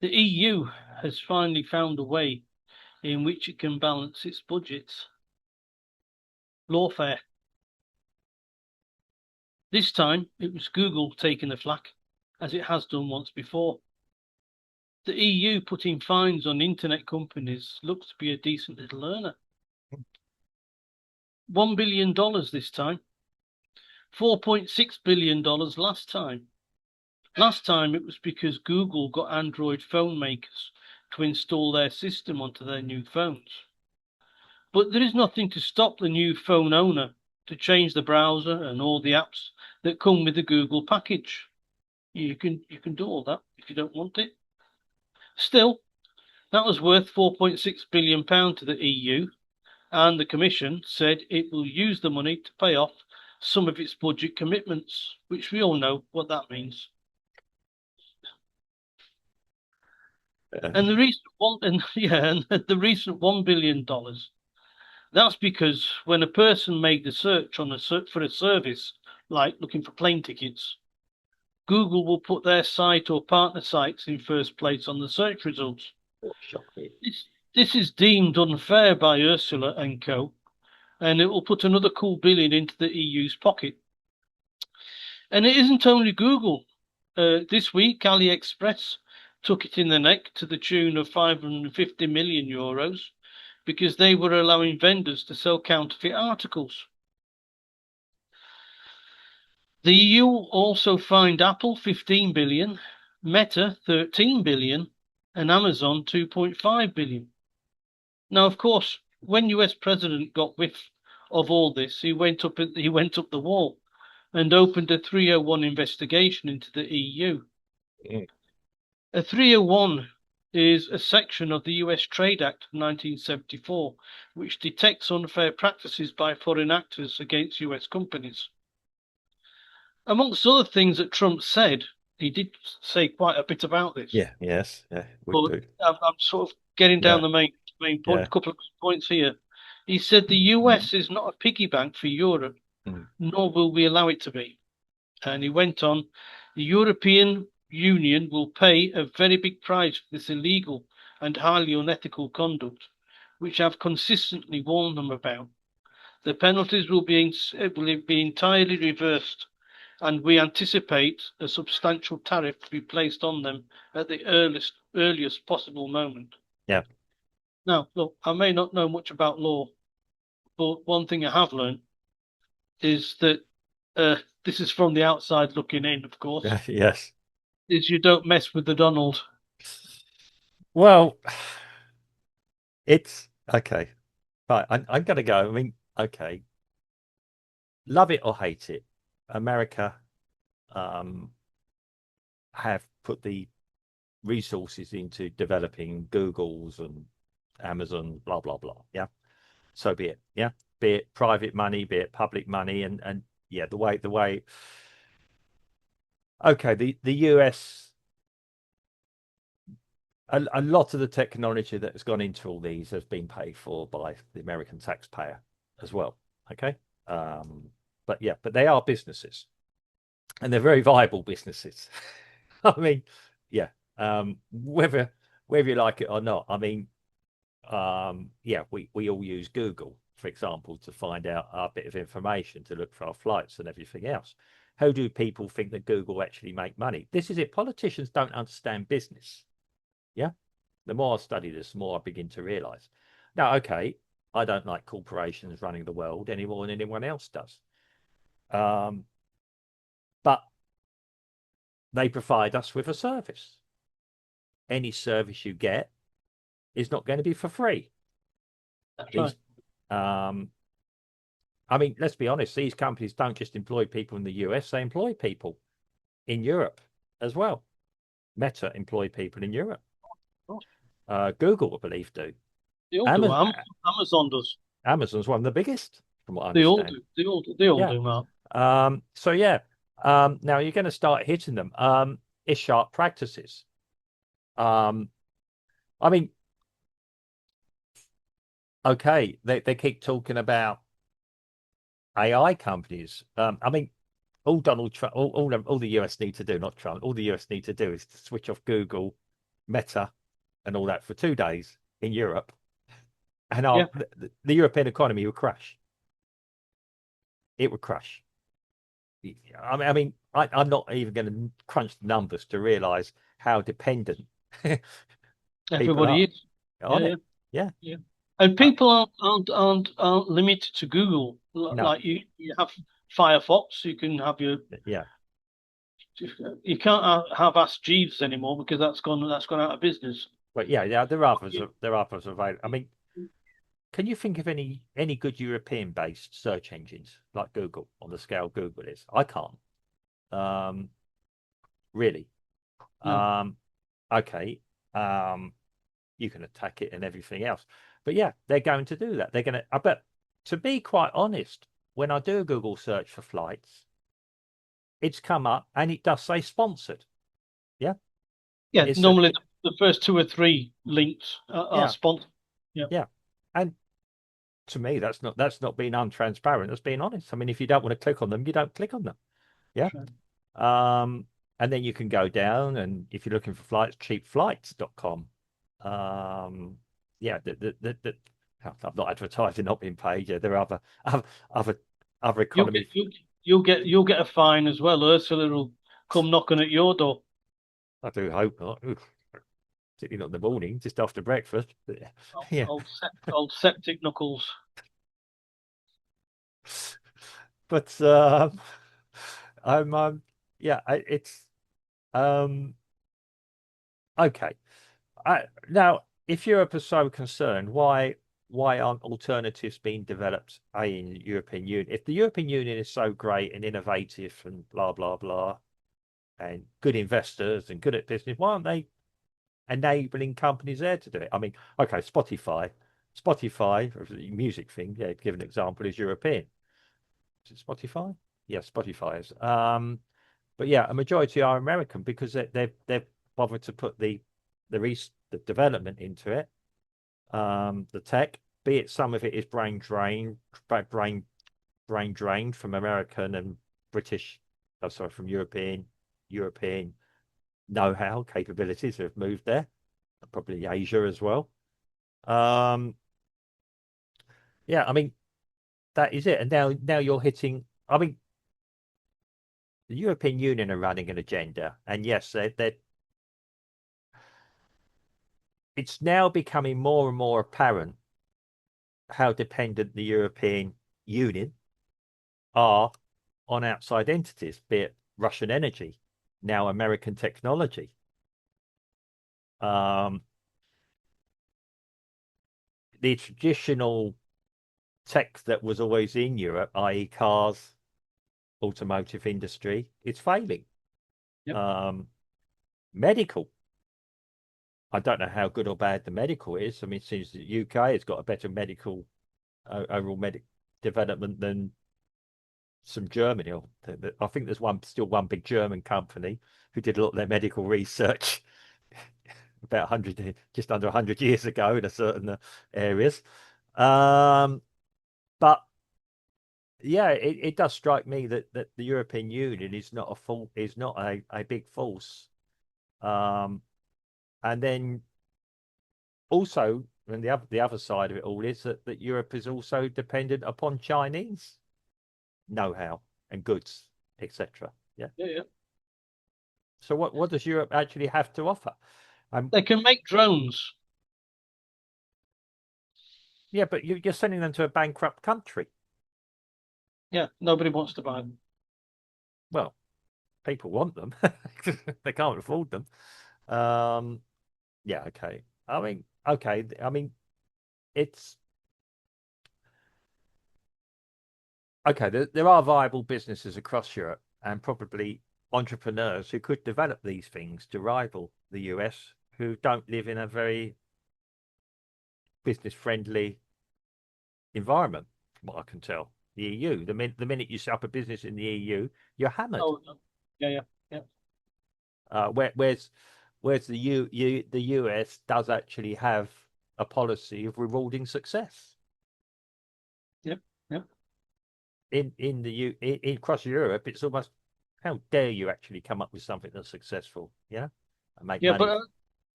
The EU has finally found a way in which it can balance its budgets. Lawfare. This time it was Google taking the flak, as it has done once before. The EU putting fines on internet companies looks to be a decent little earner. $1 billion this time. $4.6 billion last time. Last time it was because Google got Android phone makers to install their system onto their new phones. But there is nothing to stop the new phone owner to change the browser and all the apps that come with the Google package. You can do all that if you don't want it. Still, that was worth £4.6 billion to the EU, and the Commission said it will use the money to pay off some of its budget commitments, which we all know what that means. And the recent the recent $1 billion. That's because when a person made a search for a service, like looking for plane tickets, Google will put their site or partner sites in first place on the search results. This is deemed unfair by Ursula and co, and it will put another cool billion into the EU's pocket. And it isn't only Google. This week, AliExpress took it in the neck to the tune of €550 million because they were allowing vendors to sell counterfeit articles. The EU also fined Apple 15 billion, Meta 13 billion, and Amazon 2.5 billion. Now, of course, when US President got whiff of all this, he went up the wall and opened a 301 investigation into the EU. Mm. A 301 is a section of the US Trade Act of 1974, which detects unfair practices by foreign actors against US companies. Amongst other things that Trump said, he did say quite a bit about this. Yeah, yes, yeah, But I'm sort of getting down the main point, yeah. a couple of points here. He said the US is not a piggy bank for Europe, nor will we allow it to be. And he went on, the European Union will pay a very big price for this illegal and highly unethical conduct, which I've consistently warned them about. The penalties will be entirely reversed, and we anticipate a substantial tariff to be placed on them at the earliest possible moment. Yeah. Now, look, I may not know much about law, but one thing I have learned is that this is from the outside looking in, of course. Yes. Is you don't mess with the Donald. Well, it's okay. Right, I'm gonna go. I mean, okay. Love it or hate it, America have put the resources into developing Google's and Amazon, blah blah blah. Yeah. So be it. Yeah. Be it private money, be it public money, and yeah, the way. Okay, the US, a lot of the technology that has gone into all these has been paid for by the American taxpayer as well. Okay. But yeah, but they are businesses, and they're very viable businesses. I mean, yeah. Whether you like it or not, I mean, yeah, we all use Google, for example, to find out our bit of information, to look for our flights and everything else. How do people think that Google actually make money? This is it. Politicians don't understand business. Yeah. The more I study this, the more I begin to realize. Now, okay, I don't like corporations running the world any more than anyone else does. But they provide us with a service. Any service you get is not going to be for free. That's right. I mean, let's be honest, these companies don't just employ people in the US, they employ people in Europe as well. Meta employ people in Europe. Google, I believe, do. They all do. Amazon does. Amazon's one of the biggest, from what I They all understand. do. They all do, Mark. So yeah. Now you're going to start hitting them. It's sharp practices. I mean, okay, they keep talking about AI companies. I mean, all Donald Trump, all the US need to do, not Trump, all the US need to do is to switch off Google Meta and all that for 2 days in Europe, and Yeah. the European economy would crash. It would crash. I'm not even going to crunch the numbers to realize how dependent people Everybody are is. Yeah, on yeah, it. Yeah. yeah. And Uh, people aren't limited to Google. no. Like you have Firefox. You can have your. Yeah. You can't have Ask Jeeves anymore because that's gone out of business. But yeah, yeah, there are others. There are others available. I mean, Yeah. can you think of any good European-based search engines like Google on the scale Google is? I can't. Um, really. No. Um, okay. Um, you can attack it and everything else. But yeah, they're going to do that. They're going to, I bet, to be quite honest, when I do a Google search for flights, it's come up and it does say sponsored. Yeah. Yeah. It's a, Normally the first two or three links are yeah, sponsored. Yeah. yeah. And to me, that's not being untransparent. That's being honest. I mean, if you don't want to click on them, you don't click on them. Yeah. Sure. Um, and then you can go down and if you're looking for flights, cheapflights.com. Um, yeah, I'm not advertising, not being paid. Yeah, there are other other You'll get economy. you'll get a fine as well. Ursula will come knocking at your door. I do hope not. Oof, particularly not in the morning, just after breakfast. But, yeah, Old septic knuckles. but I'm yeah, it's um okay. Now, if Europe is so concerned, why aren't alternatives being developed in the European Union? If the European Union is so great and innovative and blah blah blah, and good investors and good at business, why aren't they enabling companies there to do it? I mean, okay, Spotify, the music thing, yeah, to give an example, is European. Is it Spotify? Yeah, Spotify is. But yeah, a majority are American because they've bothered to put the development into it, the tech, be it some of it is brain drained from American and British, oh, sorry, from European know-how capabilities have moved there, probably Asia as well. Um, yeah, I mean that is it. And now you're hitting. I mean, the European Union are running an agenda, and yes, they it's now becoming more and more apparent how dependent the European Union are on outside entities, be it Russian energy, now American technology. Um, the traditional tech that was always in Europe, i.e., cars, automotive industry, it's failing. Yep. Um, medical. I don't know how good or bad the medical is. I mean, it seems the UK has got a better medical overall medic development than some Germany. I think there's still one big German company who did a lot of their medical research about 100, just under 100 years ago in a certain areas. Um, but yeah, it does strike me that the European Union is not a big force. Um, and then also, and the other side of it all is that Europe is also dependent upon Chinese know-how and goods, etc. Yeah. Yeah, yeah. So what does Europe actually have to offer? They can make drones. Yeah, but you're sending them to a bankrupt country. Yeah, nobody wants to buy them. Well, people want them. They can't afford them. Um, yeah, okay. I mean, okay. I mean, it's okay. There are viable businesses across Europe and probably entrepreneurs who could develop these things to rival the US, who don't live in a very business friendly environment, from what I can tell. The EU, the minute you set up a business in the EU, you're hammered. Oh, no. Yeah, yeah, yeah, Whereas the US does actually have a policy of rewarding success. yep, yep. In the across Europe, it's almost how dare you actually come up with something that's successful, yeah, and make Yeah, but money.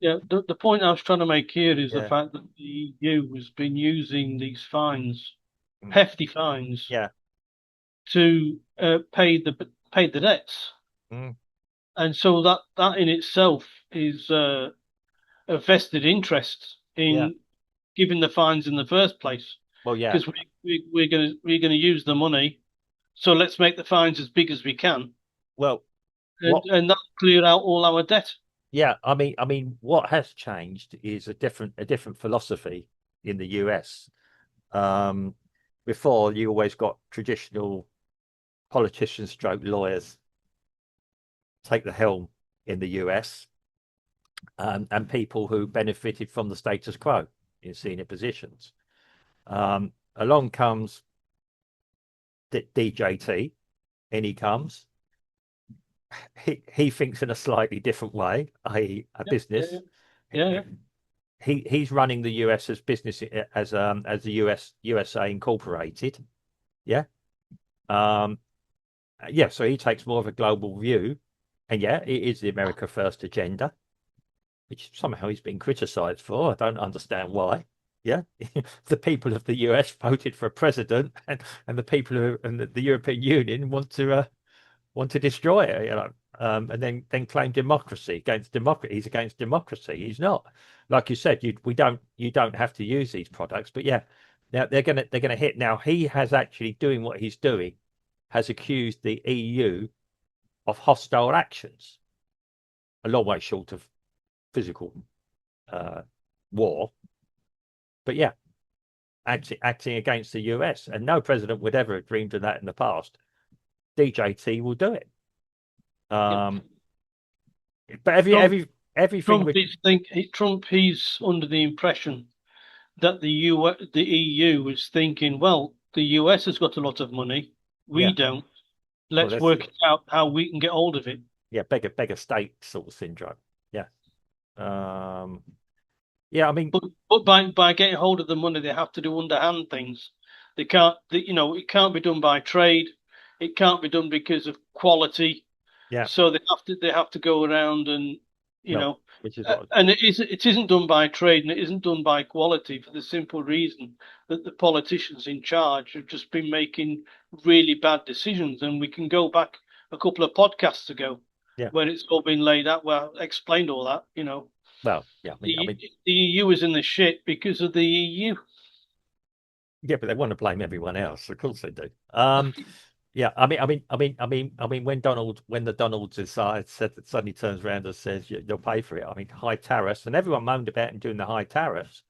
yeah. The point I was trying to make here is the Yeah. fact that the EU has been using these fines, Mm. hefty fines, Yeah. to pay the debts, Mm. and so that in itself is a vested interest Yeah. in giving the fines in the first place, Well, yeah. because we're gonna use the money, so let's make the fines as big as we can, Well, and what that'll clear out all our debt. yeah, I mean, what has changed is a different philosophy in the US. Um, Before you always got traditional politicians, stroke lawyers take the helm in the US, and people who benefited from the status quo in senior positions. Along comes DJT, and he comes. He thinks in a slightly different way, i.e., a Yeah, yeah, business. yeah, yeah, He's running the US as business as the USA Incorporated. Yeah. Um, yeah. So he takes more of a global view, and yeah, it is the America First agenda, which somehow he's been criticised for. I don't understand why. Yeah, the people of the US voted for a president, and the people who and the European Union want to destroy it. And then claim democracy against democracy. He's against democracy. He's not. Like you said, you don't have to use these products, but yeah, now they're gonna hit. Now he has actually doing what he's doing, has accused the EU of hostile actions, a long way short of physical uh, war. But yeah, acting against the US, and no president would ever have dreamed of that in the past. DJT will do it. yeah. Um, but Trump, everything Trump with is think Trump. He's under the impression that the EU is thinking, well, the US has got a lot of money, we yeah, don't. well Let's that's work out how we can get hold of it. yeah, beggar state sort of syndrome. Yeah. Um, yeah, I mean, But by getting hold of the money, they have to do underhand things. They can't, it can't be done by trade. It can't be done because of quality. yeah, So they have to go around and, you well, know, which is what and it isn't done by trade and it isn't done by quality for the simple reason that the politicians in charge have just been making really bad decisions. And we can go back a couple of podcasts ago yeah. where it's all been laid out, well, explained all that. Well, yeah, I The mean, the EU is in the shit because of the EU. yeah, but they want to blame everyone else. Of course they do. Yeah, when the Donald decide said that suddenly turns around and says you'll pay for it. I mean, high tariffs, and everyone moaned about him doing the high tariffs,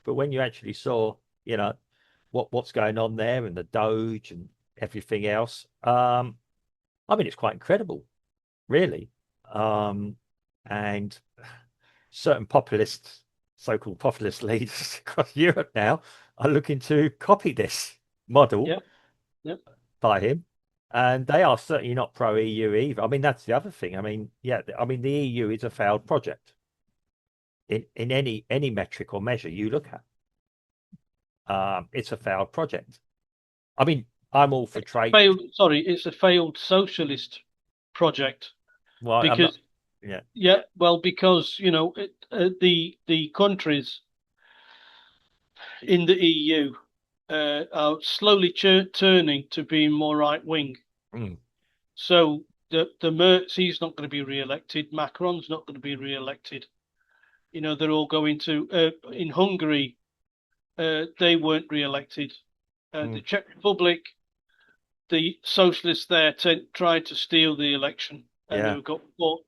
but when you actually saw, what's going on there and the Doge and everything else, I mean, it's quite incredible, really. Um, and certain populist, so-called populist leaders across Europe now are looking to copy this model Yep, yep. by him. And they are certainly not pro EU either. I mean, that's the other thing. I mean, yeah, I mean, the EU is a failed project in any metric or measure you look at. It's a failed project. I mean, I'm all for trade. Failed. Sorry, it's a failed socialist project Well, I'm not. because Yeah, yeah, well, because the countries in the EU are slowly turning to being more right wing. mm, So the Merz, he's not going to be re-elected. Macron's not going to be re-elected. They're all going to in Hungary. They weren't re-elected. The mm, Czech Republic, the socialists there tried to steal the election, and they yeah, got caught.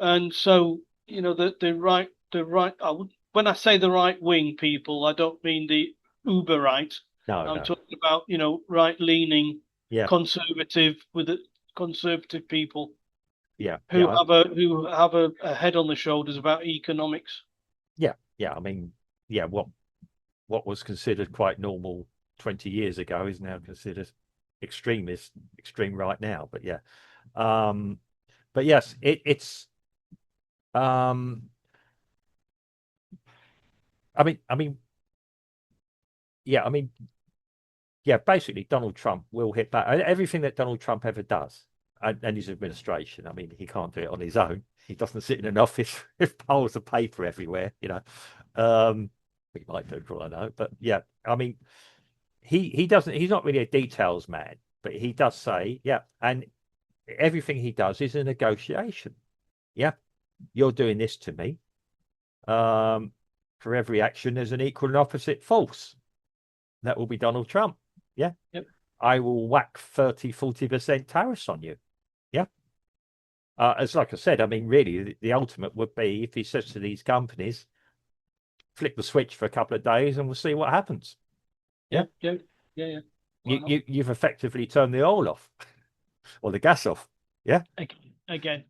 And so the right. When I say the right wing people, I don't mean the uber right. no, I'm no, talking about right leaning, yeah, conservative with the conservative people yeah, who yeah, have a head on the shoulders about economics. yeah, yeah. I mean, yeah, what was considered quite normal 20 years ago is now considered extreme right now. But yeah, um, but yes, um, I mean, yeah, I mean, yeah, basically Donald Trump will hit back. Everything that Donald Trump ever does, and his administration. I mean, he can't do it on his own. He doesn't sit in an office with piles of paper everywhere, you know. He might do for all I know, but yeah, I mean, he doesn't. He's not really a details man, but he does say, yeah, and everything he does is a negotiation. Yeah, you're doing this to me. For every action, there's an equal and opposite false. That will be Donald Trump. Yeah. Yep. I will whack 30-40% tariffs on you. Yeah. As like I said, I mean, really, the ultimate would be if he says to these companies, flip the switch for a couple of days and we'll see what happens. Yeah. Yeah. Yeah. Yeah. Yeah. You, Wow. you, you've effectively turned the oil off or the gas off. Yeah. Again.